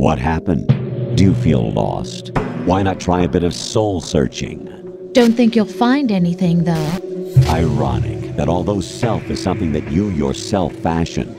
What happened? Do you feel lost? Why not try a bit of soul searching? Don't think you'll find anything, though. Ironic that although self is something that you yourself fashioned,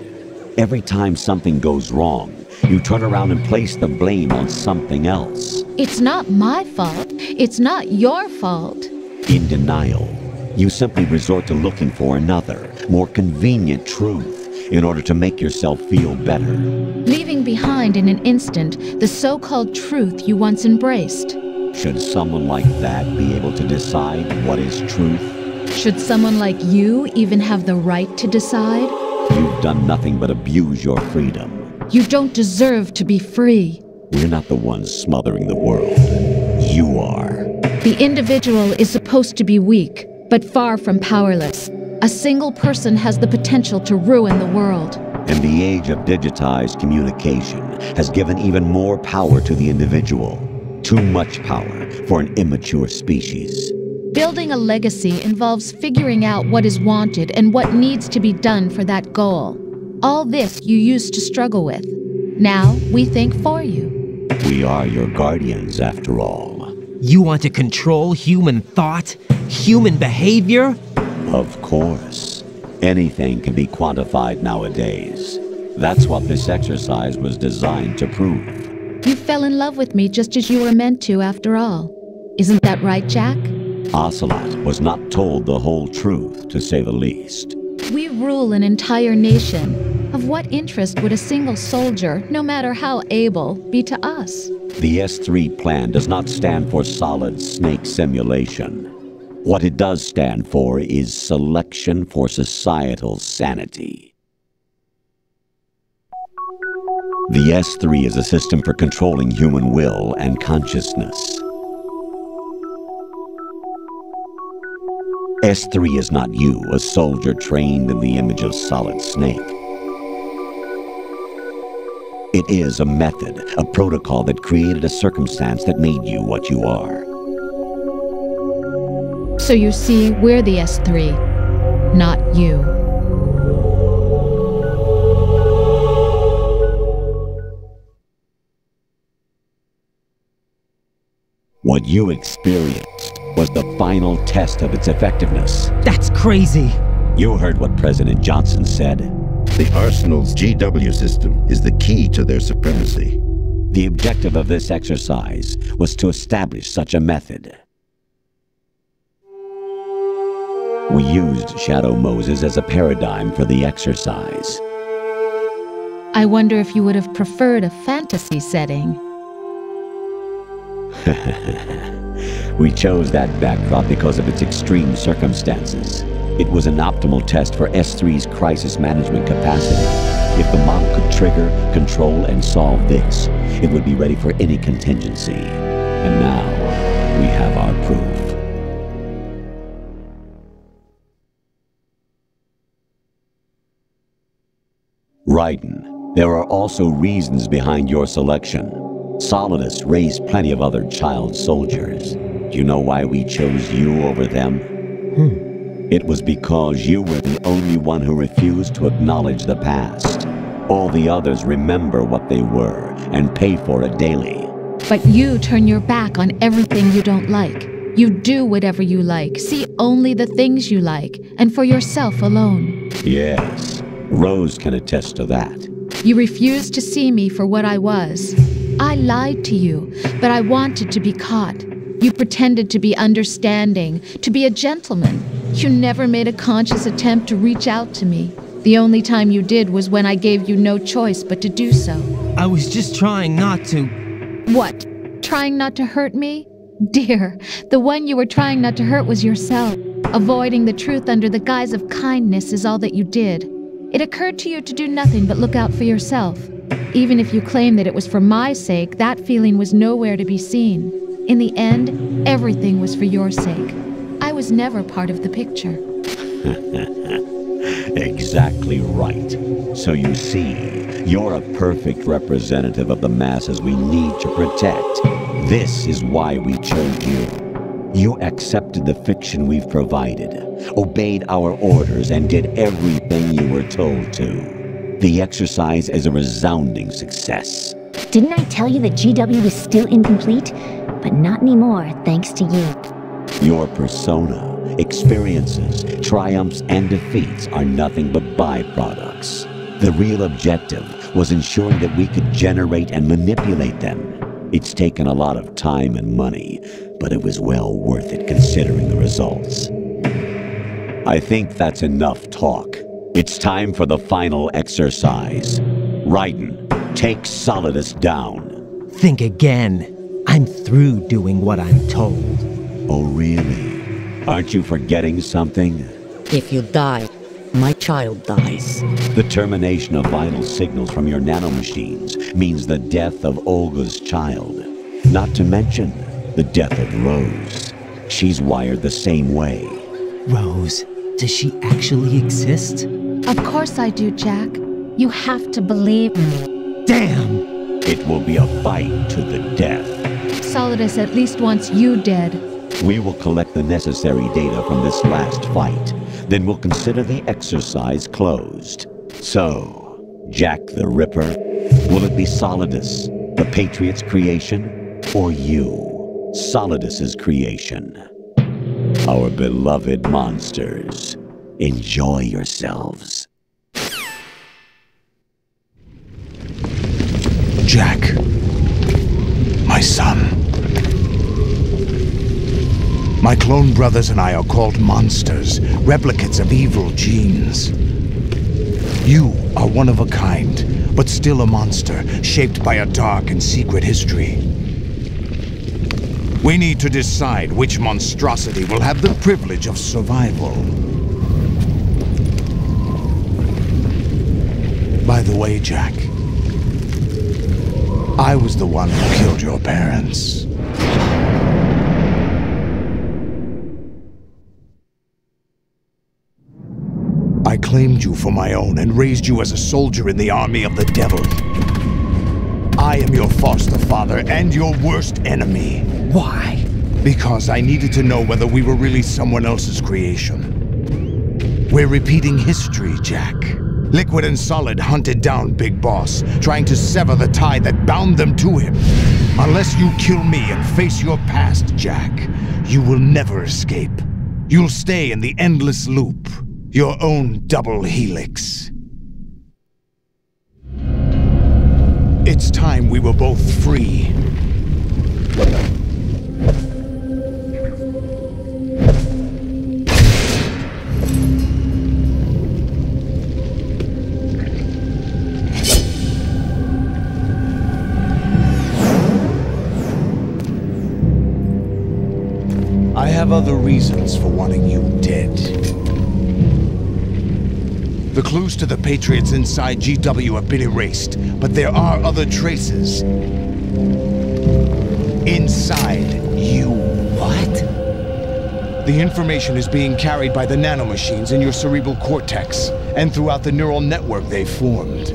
every time something goes wrong, you turn around and place the blame on something else. It's not my fault. It's not your fault. In denial, you simply resort to looking for another, more convenient truth in order to make yourself feel better. Leaving behind in an instant the so-called truth you once embraced. Should someone like that be able to decide what is truth? Should someone like you even have the right to decide? You've done nothing but abuse your freedom. You don't deserve to be free. We're not the ones smothering the world. You are. The individual is supposed to be weak, but far from powerless. A single person has the potential to ruin the world. And the age of digitized communication has given even more power to the individual. Too much power for an immature species. Building a legacy involves figuring out what is wanted and what needs to be done for that goal. All this you used to struggle with. Now we think for you. We are your guardians, after all. You want to control human thought? Human behavior? Of course. Anything can be quantified nowadays. That's what this exercise was designed to prove. You fell in love with me just as you were meant to, after all. Isn't that right, Jack? Ocelot was not told the whole truth, to say the least. We rule an entire nation. Of what interest would a single soldier, no matter how able, be to us? The S3 plan does not stand for Solid Snake simulation. What it does stand for is selection for societal sanity. The S3 is a system for controlling human will and consciousness. S3 is not you, a soldier trained in the image of Solid Snake. It is a method, a protocol that created a circumstance that made you what you are. So you see, we're the S3, not you. What you experienced was the final test of its effectiveness. That's crazy. You heard what President Johnson said. The Arsenal's GW system is the key to their supremacy. The objective of this exercise was to establish such a method. We used Shadow Moses as a paradigm for the exercise. I wonder if you would have preferred a fantasy setting. We chose that backdrop because of its extreme circumstances. It was an optimal test for S3's crisis management capacity. If the model could trigger, control, and solve this, it would be ready for any contingency. And now, we have our proof. Raiden, there are also reasons behind your selection. Solidus raised plenty of other child soldiers. Do you know why we chose you over them? It was because you were the only one who refused to acknowledge the past. All the others remember what they were and pay for it daily. But you turn your back on everything you don't like. You do whatever you like, see only the things you like, and for yourself alone. Yes, Rose can attest to that. You refused to see me for what I was. I lied to you, but I wanted to be caught. You pretended to be understanding, to be a gentleman. You never made a conscious attempt to reach out to me. The only time you did was when I gave you no choice but to do so. I was just trying not to. What? Trying not to hurt me? Dear, the one you were trying not to hurt was yourself. Avoiding the truth under the guise of kindness is all that you did. It occurred to you to do nothing but look out for yourself. Even if you claim that it was for my sake, that feeling was nowhere to be seen. In the end, everything was for your sake. I was never part of the picture. Exactly right. So you see, you're a perfect representative of the masses we need to protect. This is why we chose you. You accepted the fiction we've provided, obeyed our orders, and did everything you were told to. The exercise is a resounding success. Didn't I tell you that GW was still incomplete? But not anymore, thanks to you. Your persona, experiences, triumphs, and defeats are nothing but byproducts. The real objective was ensuring that we could generate and manipulate them. It's taken a lot of time and money, but it was well worth it considering the results. I think that's enough talk. It's time for the final exercise. Raiden, take Solidus down. Think again. I'm through doing what I'm told. Oh, really? Aren't you forgetting something? If you die, my child dies. The termination of vital signals from your nanomachines means the death of Olga's child. Not to mention the death of Rose. She's wired the same way. Rose, does she actually exist? Of course I do, Jack. You have to believe me. Damn! It will be a fight to the death. Solidus at least wants you dead. We will collect the necessary data from this last fight. Then we'll consider the exercise closed. So, Jack the Ripper, will it be Solidus, the Patriots' creation, or you, Solidus's creation? Our beloved monsters, enjoy yourselves. Jack, my son. My clone brothers and I are called monsters, replicates of evil genes. You are one of a kind, but still a monster, shaped by a dark and secret history. We need to decide which monstrosity will have the privilege of survival. By the way, Jack, I was the one who killed your parents. I claimed you for my own and raised you as a soldier in the army of the devil. I am your foster father and your worst enemy. Why? Because I needed to know whether we were really someone else's creation. We're repeating history, Jack. Liquid and Solid hunted down Big Boss, trying to sever the tie that bound them to him. Unless you kill me and face your past, Jack, you will never escape. You'll stay in the endless loop. Your own double helix. It's time we were both free. I have other reasons for wanting you dead. The clues to the Patriots inside GW have been erased, but there are other traces. Inside you. What? The information is being carried by the nanomachines in your cerebral cortex, and throughout the neural network they've formed.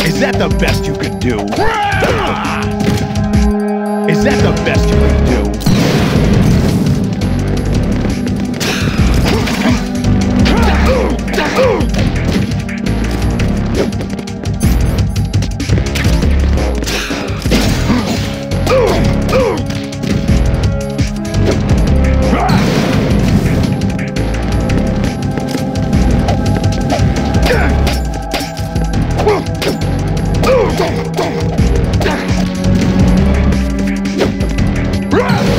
Is that the best you could do? Is that the best you could do? Run!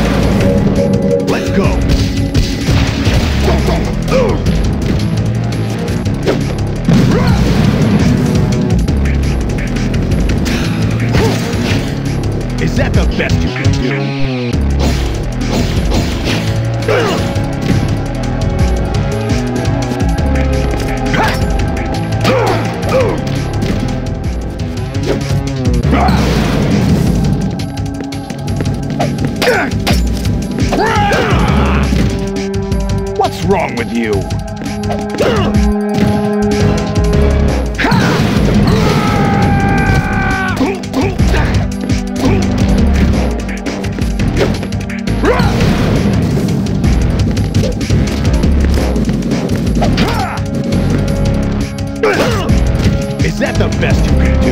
Is that the best you can do?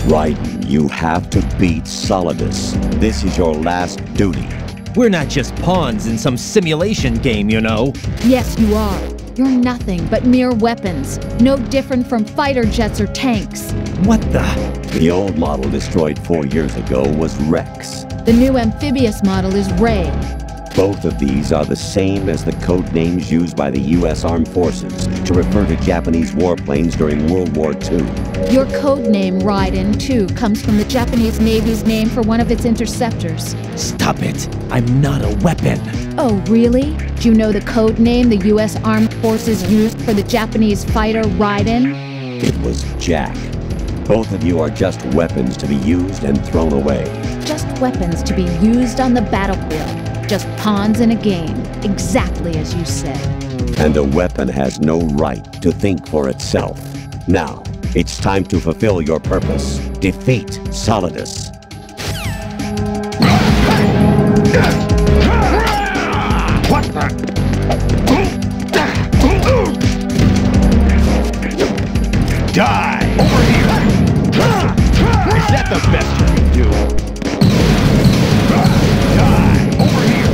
Raiden, you have to beat Solidus. This is your last duty. We're not just pawns in some simulation game, you know. Yes, you are. You're nothing but mere weapons. No different from fighter jets or tanks. What the? The old model destroyed 4 years ago was Rex. The new amphibious model is Ray. Both of these are the same as the code names used by the U.S. Armed Forces to refer to Japanese warplanes during World War II. Your code name, Raiden, too, comes from the Japanese Navy's name for one of its interceptors. Stop it. I'm not a weapon. Oh, really? Do you know the code name the U.S. Armed Forces used for the Japanese fighter Raiden? It was Jack. Both of you are just weapons to be used and thrown away. Just weapons to be used on the battlefield. Just pawns in a game, exactly as you said. And a weapon has no right to think for itself. Now, it's time to fulfill your purpose. Defeat Solidus. What the? Die! Over here! Is that the best you can do? Die! Over here!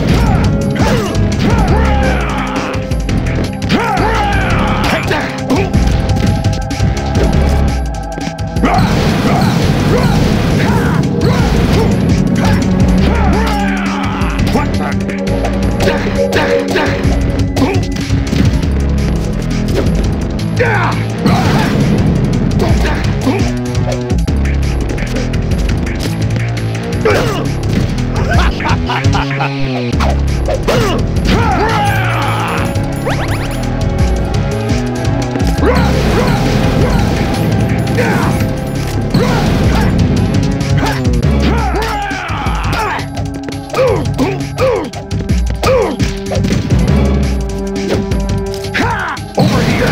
What the? Over here!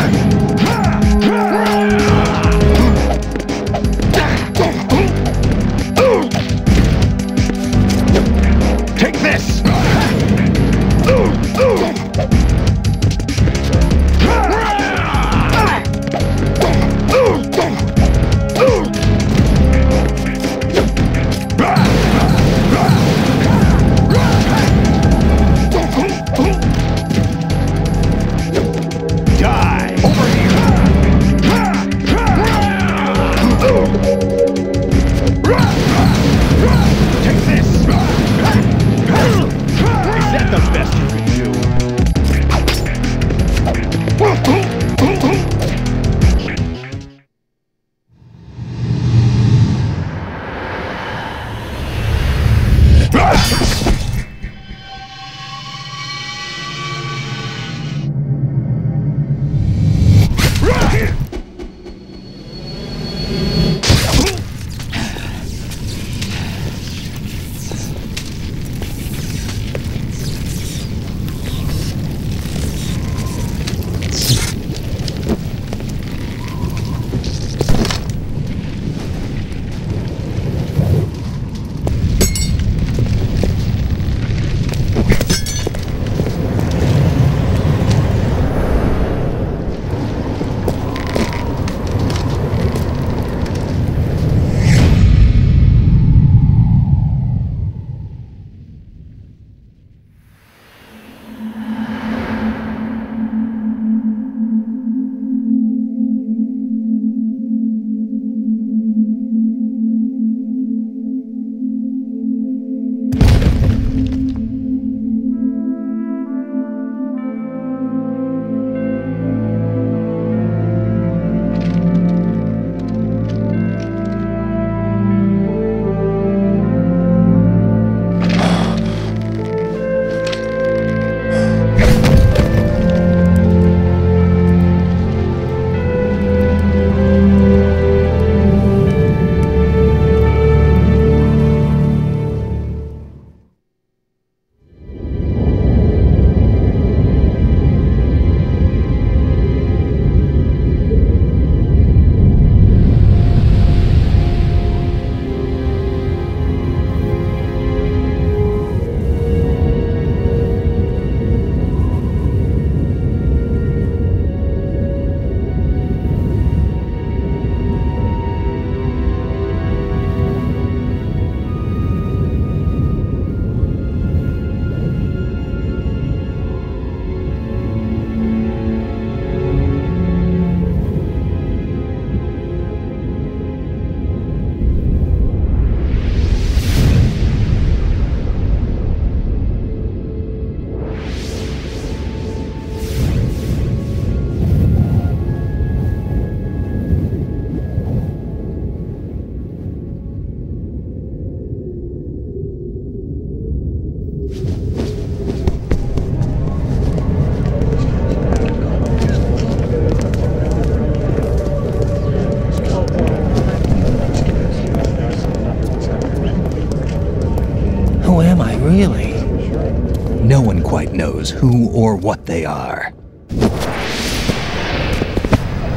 knows who or what they are.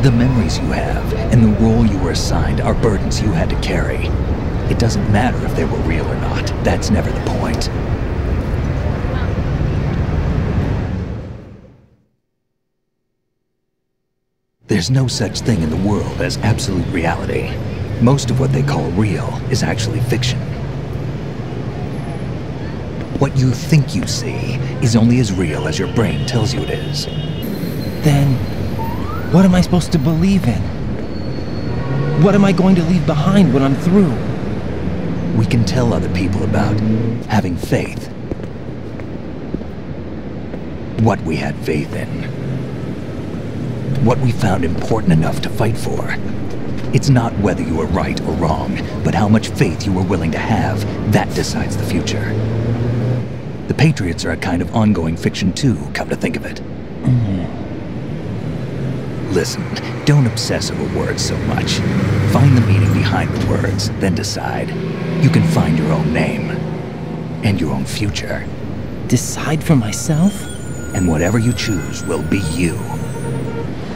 The memories you have and the role you were assigned are burdens you had to carry. It doesn't matter if they were real or not. That's never the point. There's no such thing in the world as absolute reality. Most of what they call real is actually fiction. What you think you see is only as real as your brain tells you it is. Then, what am I supposed to believe in? What am I going to leave behind when I'm through? We can tell other people about having faith. What we had faith in. What we found important enough to fight for. It's not whether you were right or wrong, but how much faith you were willing to have. That decides the future. The Patriots are a kind of ongoing fiction too, come to think of it. Listen, don't obsess over words so much. Find the meaning behind the words, then decide. You can find your own name. And your own future. Decide for myself? And whatever you choose will be you.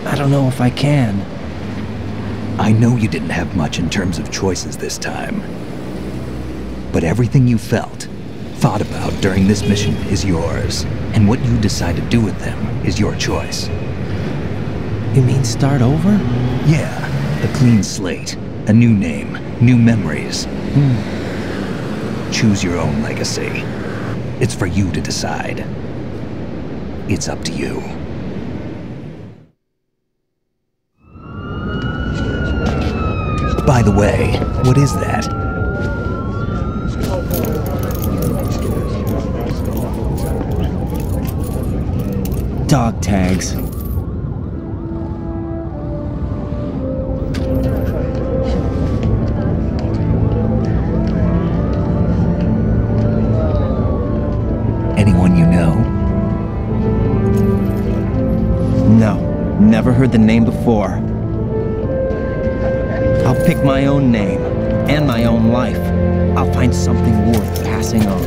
I don't know if I can. I know you didn't have much in terms of choices this time. But everything you felt, thought about during this mission is yours. And what you decide to do with them is your choice. You mean start over? Yeah, a clean slate, a new name, new memories. Choose your own legacy. It's for you to decide. It's up to you. By the way, what is that? Dog tags. Anyone you know? No, never heard the name before. I'll pick my own name, and my own life. I'll find something worth passing on.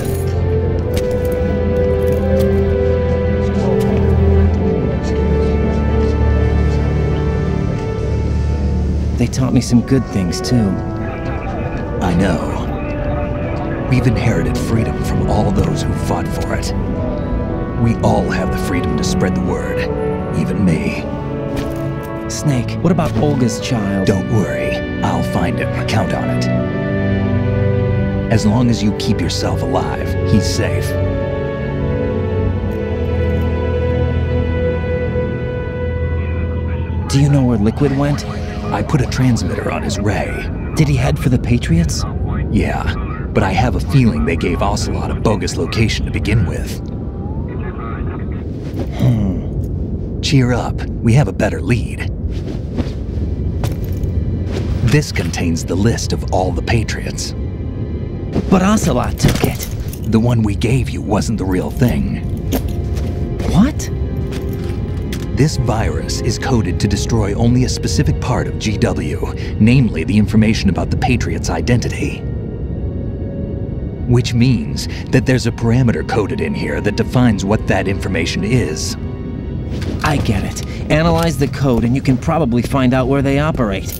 They taught me some good things, too. I know. We've inherited freedom from all those who fought for it. We all have the freedom to spread the word, even me. Snake, what about Olga's child? Don't worry, I'll find him, count on it. As long as you keep yourself alive, he's safe. Do you know where Liquid went? I put a transmitter on his ray. Did he head for the Patriots? Yeah, but I have a feeling they gave Ocelot a bogus location to begin with. Cheer up, we have a better lead. This contains the list of all the Patriots. But Ocelot took it. The one we gave you wasn't the real thing. What? This virus is coded to destroy only a specific part of GW, namely the information about the Patriots' identity. Which means that there's a parameter coded in here that defines what that information is. I get it. Analyze the code and you can probably find out where they operate.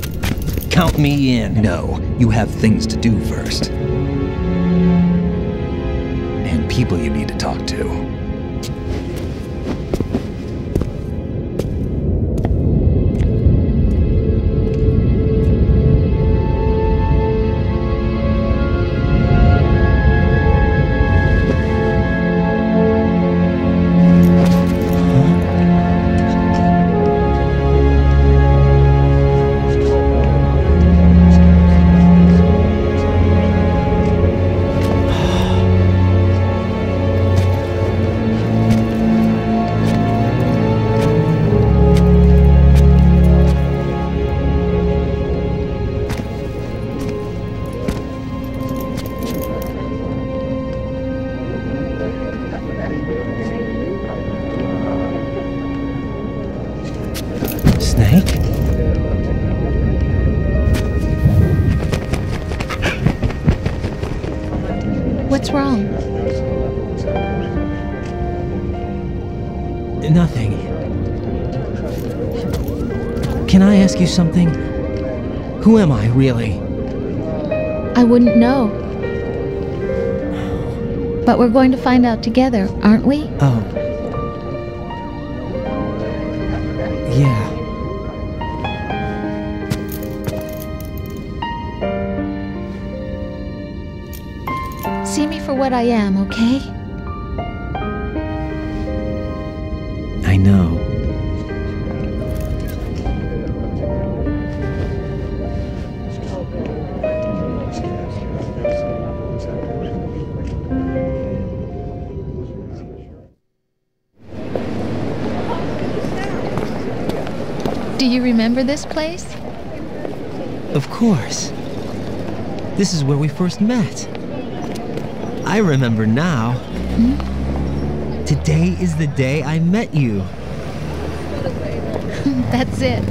Count me in. No, you have things to do first. And people you need to talk to. What's wrong? Can I ask you something? Who am I, really? I wouldn't know. But we're going to find out together, aren't we? Oh. Yeah. See me for what I am, okay? I know. Do you remember this place? Of course. This is where we first met. I remember now. Today is the day I met you. That's it.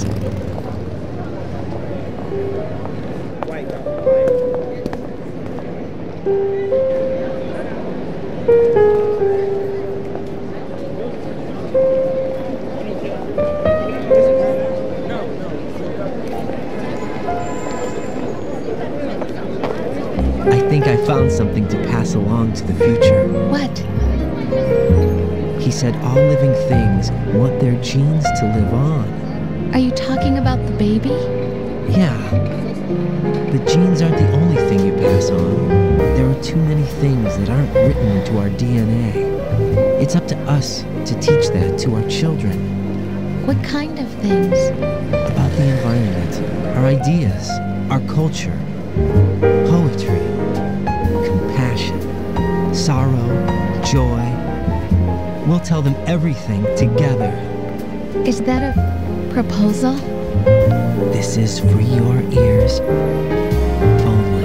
I think I found something to pass along to the future. What? He said all living things want their genes to live on. Are you talking about the baby? Yeah. The genes aren't the only thing you pass on. There are too many things that aren't written into our DNA. It's up to us to teach that to our children. What kind of things? About the environment, our ideas, our culture, poetry, compassion, sorrow, joy. We'll tell them everything together. Is that a proposal? This is for your ears only.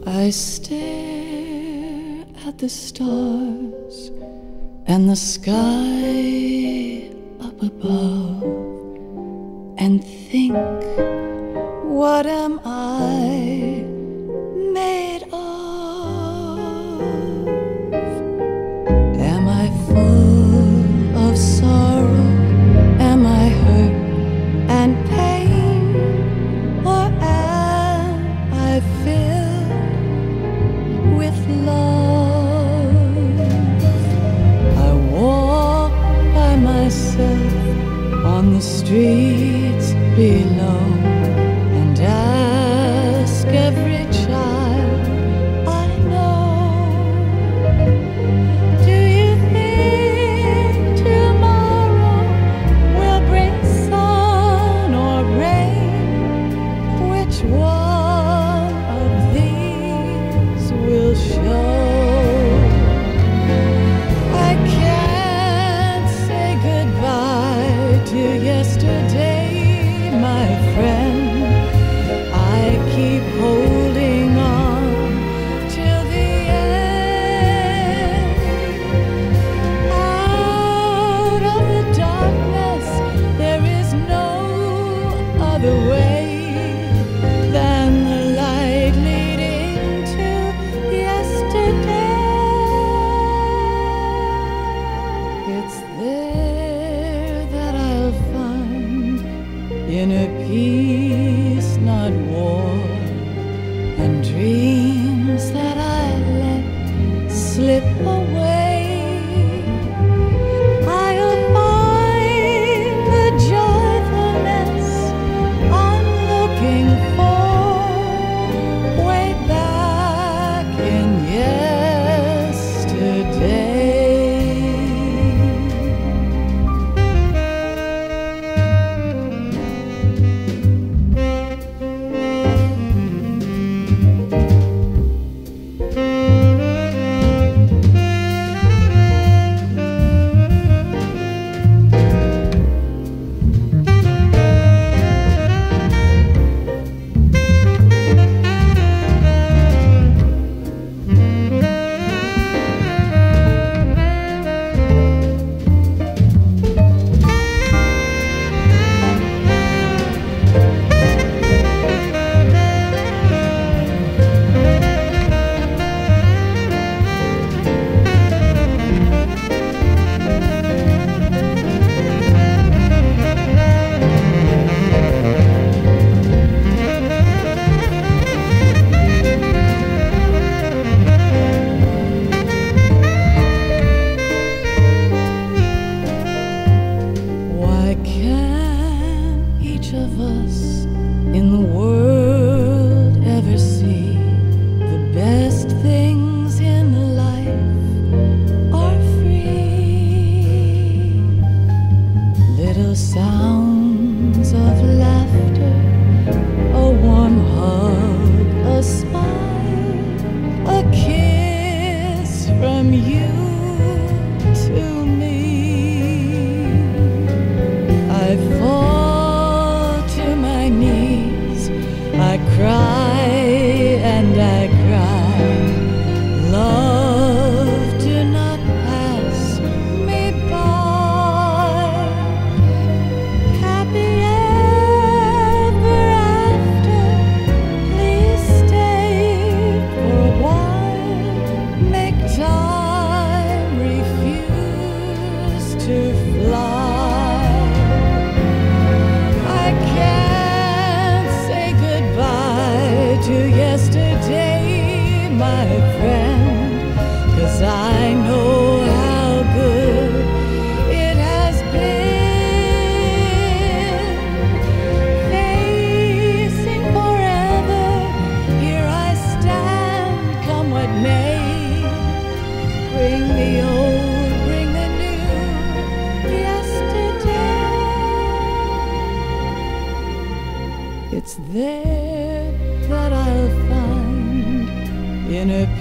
I stare at the stars and the sky up above and think, what am I made of? Am I full of sorrow? Am I hurt and pain? Or am I filled with love? I walk by myself on the streets below and ask every child I know, do you think tomorrow will bring sun or rain? Which one of these will show? I can't say goodbye to yesterday, my friend. I keep holding on till the end. Out of the darkness, there is no other way than the light leading to yesterday. It's there that I'll find inner peace, not war, and dreams that I let slip away. I'll find the joyfulness I'm looking for way back in yesterday.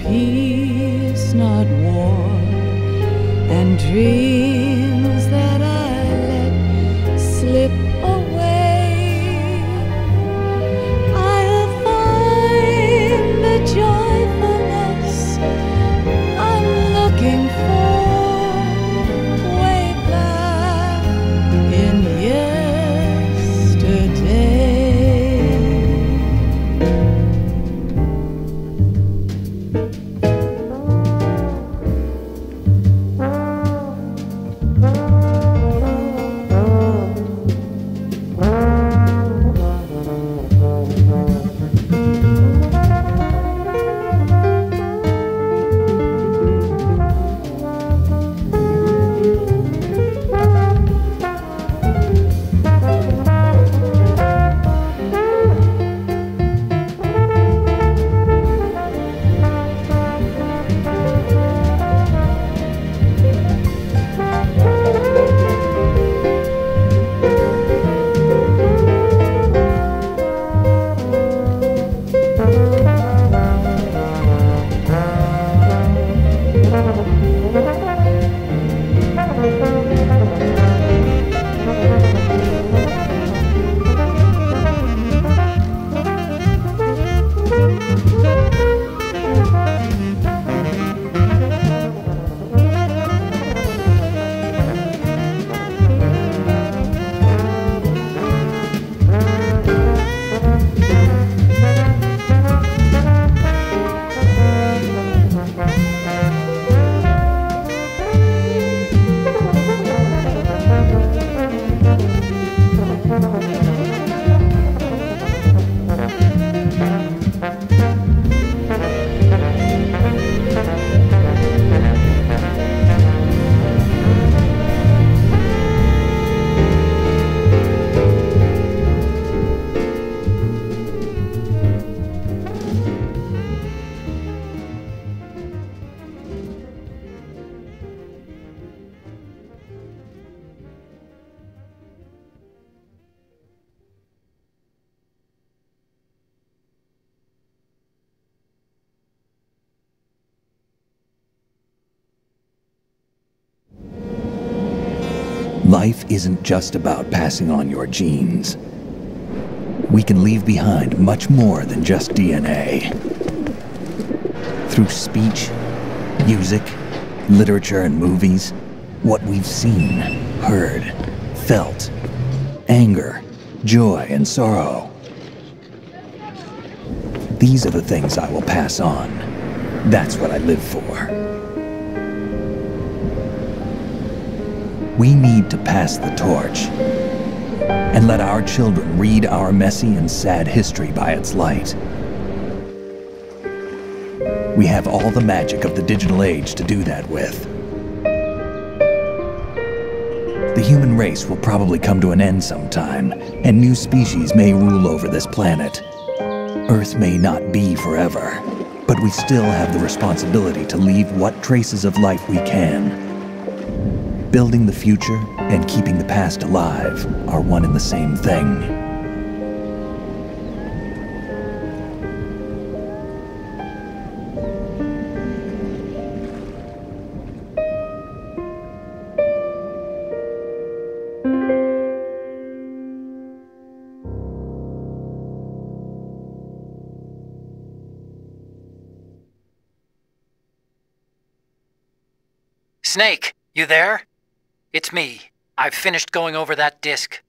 peace, not war, and dreams that I let slip away. I'll find the joyfulness I'm looking for way back in yesterday. Life isn't just about passing on your genes. We can leave behind much more than just DNA. Through speech, music, literature, and movies, what we've seen, heard, felt, anger, joy, and sorrow. These are the things I will pass on. That's what I live for. We need to pass the torch and let our children read our messy and sad history by its light. We have all the magic of the digital age to do that with. The human race will probably come to an end sometime, and new species may rule over this planet. Earth may not be forever, but we still have the responsibility to leave what traces of life we can. Building the future and keeping the past alive are one and the same thing. Snake, you there? It's me. I've finished going over that disk.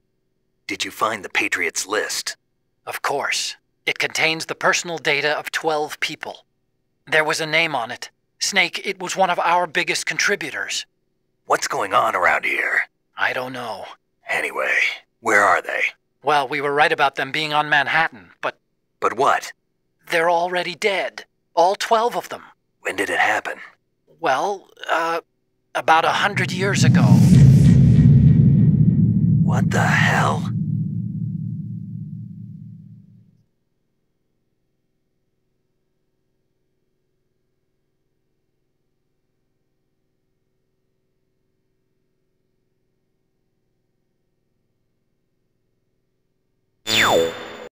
Did you find the Patriots list? Of course. It contains the personal data of 12 people. There was a name on it. Snake, it was one of our biggest contributors. What's going on around here? I don't know. Anyway, where are they? Well, we were right about them being on Manhattan, but... But what? They're already dead. All 12 of them. When did it happen? Well, about 100 years ago. What the hell? Ow.